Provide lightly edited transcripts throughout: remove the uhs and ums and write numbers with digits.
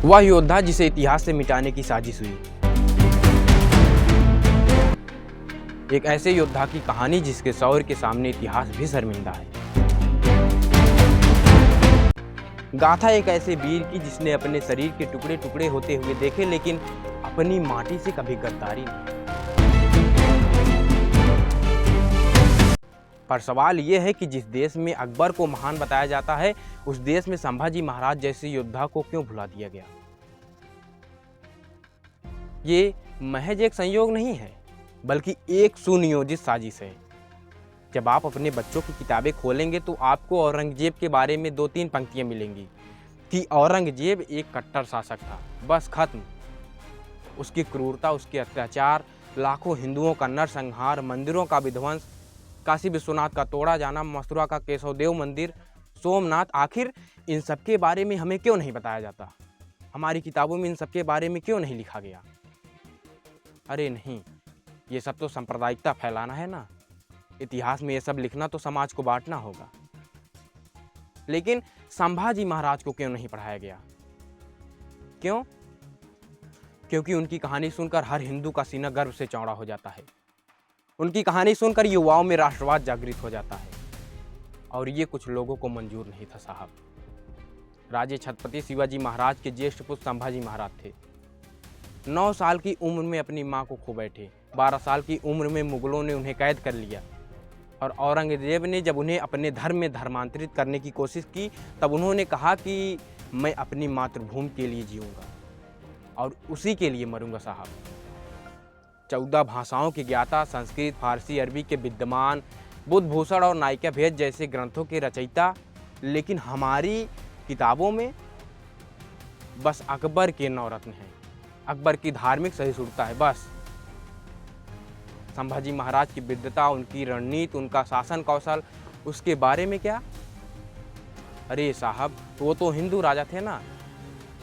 वह योद्धा जिसे इतिहास से मिटाने की साजिश हुई। एक ऐसे योद्धा की कहानी जिसके शौर्य के सामने इतिहास भी शर्मिंदा है। गाथा एक ऐसे वीर की जिसने अपने शरीर के टुकड़े टुकड़े होते हुए देखे, लेकिन अपनी माटी से कभी गद्दारी नहीं। पर सवाल यह है कि जिस देश में अकबर को महान बताया जाता है, उस देश में संभाजी महाराज जैसे योद्धा को क्यों भुला दिया गया? ये महज एक संयोग नहीं है, बल्कि एक सुनियोजित साजिश है। जब आप अपने बच्चों की किताबें खोलेंगे तो आपको औरंगजेब के बारे में 2-3 पंक्तियां मिलेंगी कि औरंगजेब एक कट्टर शासक था, बस खत्म। उसकी क्रूरता, उसके अत्याचार, लाखों हिंदुओं का नरसंहार, मंदिरों का विध्वंस, काशी विश्वनाथ का तोड़ा जाना, मथुरा का केशव देव मंदिर, सोमनाथ, आखिर इन सब के बारे में हमें क्यों नहीं बताया जाता? हमारी किताबों में इन सब के बारे में क्यों नहीं लिखा गया? अरे नहीं, ये सब तो सांप्रदायिकता फैलाना है ना। इतिहास में ये सब लिखना तो समाज को बांटना होगा। लेकिन संभाजी महाराज को क्यों नहीं पढ़ाया गया? क्यों? क्योंकि उनकी कहानी सुनकर हर हिंदू का सीना गर्व से चौड़ा हो जाता है। उनकी कहानी सुनकर युवाओं में राष्ट्रवाद जागृत हो जाता है। और ये कुछ लोगों को मंजूर नहीं था साहब। राजे छत्रपति शिवाजी महाराज के ज्येष्ठ पुत्र संभाजी महाराज थे। 9 साल की उम्र में अपनी मां को खो बैठे। 12 साल की उम्र में मुगलों ने उन्हें कैद कर लिया और औरंगजेब ने जब उन्हें अपने धर्म में धर्मांतरित करने की कोशिश की, तब उन्होंने कहा कि मैं अपनी मातृभूमि के लिए जीऊंगा और उसी के लिए मरूंगा साहब। 14 भाषाओं के ज्ञाता, संस्कृत, फारसी, अरबी के विद्वान, बुद्धभूषण और नायिका भेद जैसे ग्रंथों के रचयिता, लेकिन हमारी किताबों में बस अकबर के नवरत्न हैं। अकबर की धार्मिक सहिष्णुता है बस। संभाजी महाराज की विद्वता, उनकी रणनीति, उनका शासन कौशल, उसके बारे में क्या? अरे साहब, वो तो हिंदू राजा थे ना,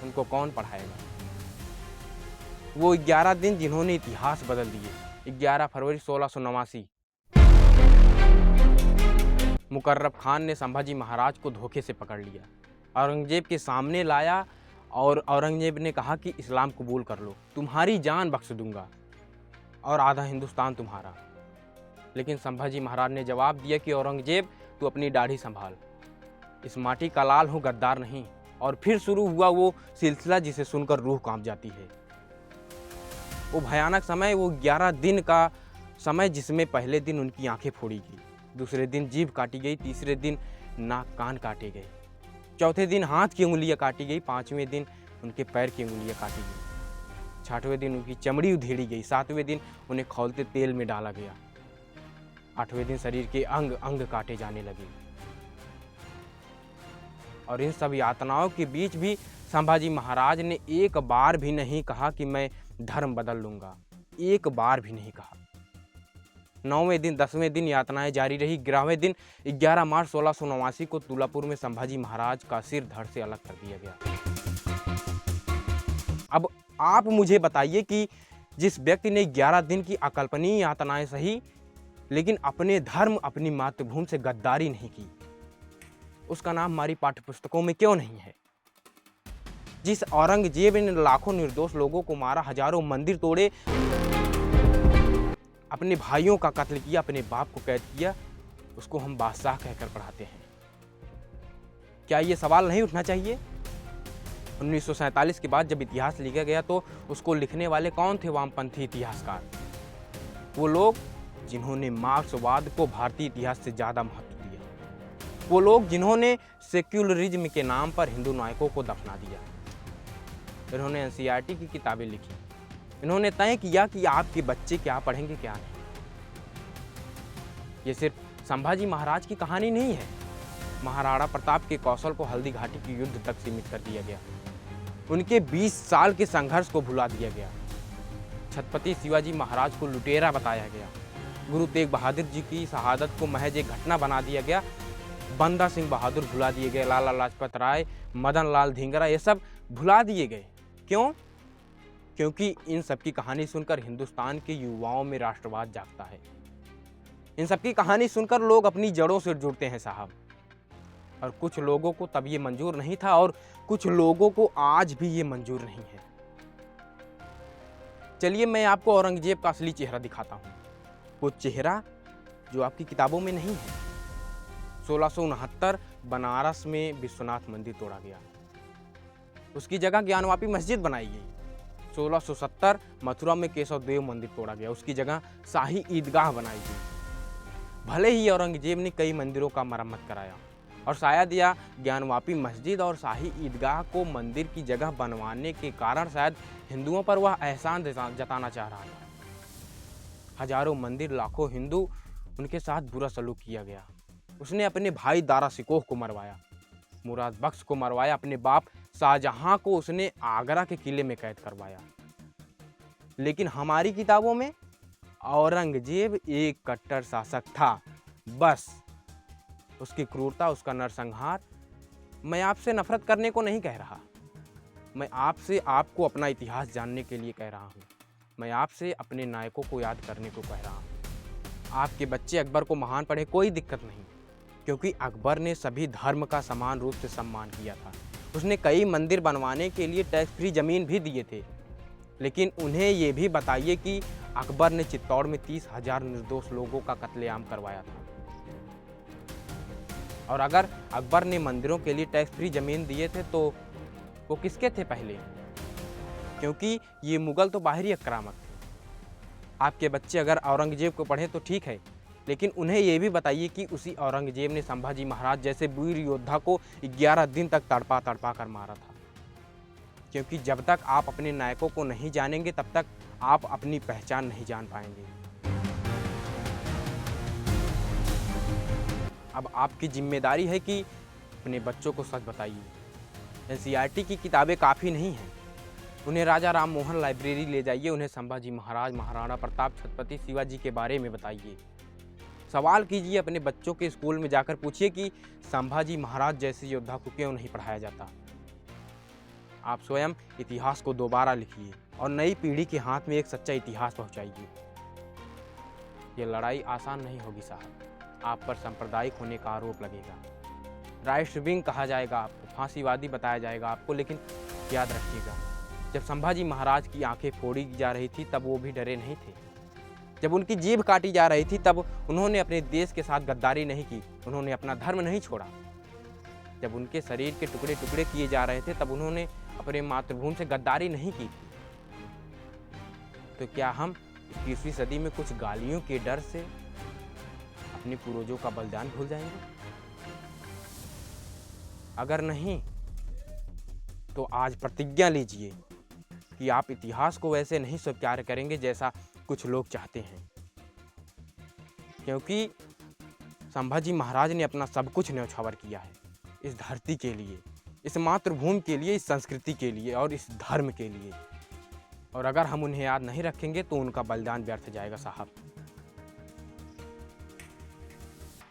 उनको कौन पढ़ाएगा? वो 11 दिन जिन्होंने इतिहास बदल दिए। 11 फरवरी 1689 मुकर्रब खान ने संभाजी महाराज को धोखे से पकड़ लिया, औरंगजेब के सामने लाया और औरंगजेब ने कहा कि इस्लाम कबूल कर लो, तुम्हारी जान बख्श दूंगा और आधा हिंदुस्तान तुम्हारा। लेकिन संभाजी महाराज ने जवाब दिया कि औरंगजेब, तू अपनी दाढ़ी संभाल, इस माटी का लाल हूँ, गद्दार नहीं। और फिर शुरू हुआ वो सिलसिला जिसे सुनकर रूह कांप जाती है। वो भयानक समय, वो 11 दिन का समय जिसमें पहले दिन उनकी आंखें फोड़ी गई, दूसरे दिन जीभ काटी गई, तीसरे दिन नाक कान काटे गए, चौथे दिन हाथ की उंगलियां काटी गई, 5वें दिन उनके पैर की उंगलियां काटी गई, 6वें दिन उनकी चमड़ी उधेड़ी गई, 7वें दिन उन्हें खौलते तेल में डाला गया, 8वें दिन शरीर के अंग अंग काटे जाने लगे। और इन सब यातनाओं के बीच भी संभाजी महाराज ने एक बार भी नहीं कहा कि मैं धर्म बदल लूंगा, एक बार भी नहीं कहा। 9वें दिन 10वें दिन यातनाएं जारी रही। 11वें दिन 11 मार्च 1689 को तुलापुर में संभाजी महाराज का सिर धड़ से अलग कर दिया गया। अब आप मुझे बताइए कि जिस व्यक्ति ने 11 दिन की अकल्पनीय यातनाएं सही, लेकिन अपने धर्म, अपनी मातृभूमि से गद्दारी नहीं की, उसका नाम हमारी पाठ्यपुस्तकों में क्यों नहीं है? जिस औरंगजेब ने लाखों निर्दोष लोगों को मारा, हजारों मंदिर तोड़े, अपने भाइयों का कत्ल किया, अपने बाप को कैद किया, उसको हम बादशाह कहकर पढ़ाते हैं। क्या ये सवाल नहीं उठना चाहिए? 1947 के बाद जब इतिहास लिखा गया तो उसको लिखने वाले कौन थे? वामपंथी इतिहासकार, वो लोग जिन्होंने मार्क्सवाद को भारतीय इतिहास से ज़्यादा महत्व दिया, वो लोग जिन्होंने सेक्युलरिज्म के नाम पर हिंदू नायकों को दफना दिया। इन्होंने एनसीईआरटी की किताबें लिखी, इन्होंने तय किया कि आपके बच्चे क्या पढ़ेंगे क्या नहीं। ये सिर्फ संभाजी महाराज की कहानी नहीं है। महाराणा प्रताप के कौशल को हल्दी घाटी के युद्ध तक सीमित कर दिया गया, उनके 20 साल के संघर्ष को भुला दिया गया। छत्रपति शिवाजी महाराज को लुटेरा बताया गया, गुरु तेग बहादुर जी की शहादत को महज एक घटना बना दिया गया, बंदा सिंह बहादुर भुला दिए गए, लाला लाजपत राय, मदन लाल धिंगरा, ये सब भुला दिए गए। क्यों? क्योंकि इन सब की कहानी सुनकर हिंदुस्तान के युवाओं में राष्ट्रवाद जागता है। इन सब की कहानी सुनकर लोग अपनी जड़ों से जुड़ते हैं साहब। और कुछ लोगों को तब ये मंजूर नहीं था और कुछ लोगों को आज भी ये मंजूर नहीं है। चलिए मैं आपको औरंगजेब का असली चेहरा दिखाता हूँ, वो चेहरा जो आपकी किताबों में नहीं है। 1669 बनारस में विश्वनाथ मंदिर तोड़ा गया, उसकी जगह ज्ञानवापी मस्जिद बनाई गई। 1670 मथुरा में केशव देव मंदिर तोड़ा गया, उसकी जगह शाही ईदगाह बनाई गई। भले ही औरंगजेब ने कई मंदिरों का मरम्मत कराया और शायद यह ज्ञानवापी मस्जिद और शाही ईदगाह को मंदिर की जगह बनवाने के कारण शायद हिंदुओं पर वह एहसान जताना चाह रहा था। हजारों मंदिर, लाखों हिंदू, उनके साथ बुरा सलूक किया गया। उसने अपने भाई दारा शिकोह को मरवाया, मुराद बख्श को मरवाया, अपने बाप शाहजहां को उसने आगरा के किले में कैद करवाया। लेकिन हमारी किताबों में औरंगजेब एक कट्टर शासक था, बस। उसकी क्रूरता, उसका नरसंहार। मैं आपसे नफरत करने को नहीं कह रहा, मैं आपसे आपको अपना इतिहास जानने के लिए कह रहा हूँ। मैं आपसे अपने नायकों को याद करने को कह रहा हूँ। आपके बच्चे अकबर को महान पढ़े, कोई दिक्कत नहीं, क्योंकि अकबर ने सभी धर्म का समान रूप से सम्मान किया था। उसने कई मंदिर बनवाने के लिए टैक्स फ्री ज़मीन भी दिए थे। लेकिन उन्हें ये भी बताइए कि अकबर ने चित्तौड़ में 30,000 निर्दोष लोगों का कत्लेआम करवाया था। और अगर अकबर ने मंदिरों के लिए टैक्स फ्री ज़मीन दिए थे तो वो किसके थे पहले? क्योंकि ये मुगल तो बाहरी आक्रामक थे। आपके बच्चे अगर औरंगजेब को पढ़ें तो ठीक है, लेकिन उन्हें ये भी बताइए कि उसी औरंगजेब ने संभाजी महाराज जैसे वीर योद्धा को 11 दिन तक तड़पा तड़पा कर मारा था। क्योंकि जब तक आप अपने नायकों को नहीं जानेंगे तब तक आप अपनी पहचान नहीं जान पाएंगे। अब आपकी जिम्मेदारी है कि अपने बच्चों को सच बताइए। एनसीईआरटी की किताबें काफ़ी नहीं हैं, उन्हें राजा राम मोहन लाइब्रेरी ले जाइए, उन्हें संभाजी महाराज, महाराणा प्रताप, छत्रपति शिवाजी के बारे में बताइए। सवाल कीजिए अपने बच्चों के स्कूल में जाकर, पूछिए कि संभाजी महाराज जैसे योद्धा को क्यों नहीं पढ़ाया जाता। आप स्वयं इतिहास को दोबारा लिखिए और नई पीढ़ी के हाथ में एक सच्चा इतिहास पहुंचाइए। ये लड़ाई आसान नहीं होगी साहब, आप पर सांप्रदायिक होने का आरोप लगेगा, राइट विंग कहा जाएगा आपको, फांसीवादी बताया जाएगा आपको। लेकिन याद रखिएगा, जब संभाजी महाराज की आंखें फोड़ी जा रही थी तब वो भी डरे नहीं थे। जब उनकी जीभ काटी जा रही थी तब उन्होंने अपने देश के साथ गद्दारी नहीं की, उन्होंने अपना धर्म नहीं छोड़ा। जब उनके शरीर के टुकड़े टुकड़े किए जा रहे थे तब उन्होंने अपने मातृभूमि से गद्दारी नहीं की थी। तो क्या हम 21वीं सदी में कुछ गालियों के डर से अपने पूर्वजों का बलिदान भूल जाएंगे? अगर नहीं तो आज प्रतिज्ञा लीजिए कि आप इतिहास को वैसे नहीं स्वीकार करेंगे जैसा कुछ लोग चाहते हैं। क्योंकि संभाजी महाराज ने अपना सब कुछ न्यौछावर किया है इस धरती के लिए, इस मातृभूमि के लिए, इस संस्कृति के लिए और इस धर्म के लिए। और अगर हम उन्हें याद नहीं रखेंगे तो उनका बलिदान व्यर्थ जाएगा साहब।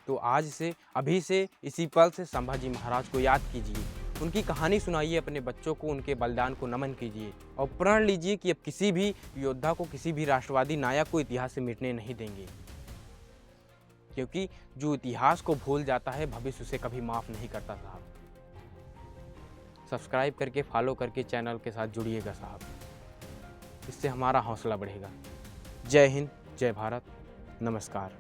तो आज से, अभी से, इसी पल से संभाजी महाराज को याद कीजिए, उनकी कहानी सुनाइए अपने बच्चों को, उनके बलिदान को नमन कीजिए और प्रण लीजिए कि अब किसी भी योद्धा को, किसी भी राष्ट्रवादी नायक को इतिहास से मिटने नहीं देंगे। क्योंकि जो इतिहास को भूल जाता है भविष्य उसे कभी माफ़ नहीं करता साहब। सब्सक्राइब करके, फॉलो करके चैनल के साथ जुड़िएगा साहब, इससे हमारा हौसला बढ़ेगा। जय हिंद, जय भारत, नमस्कार।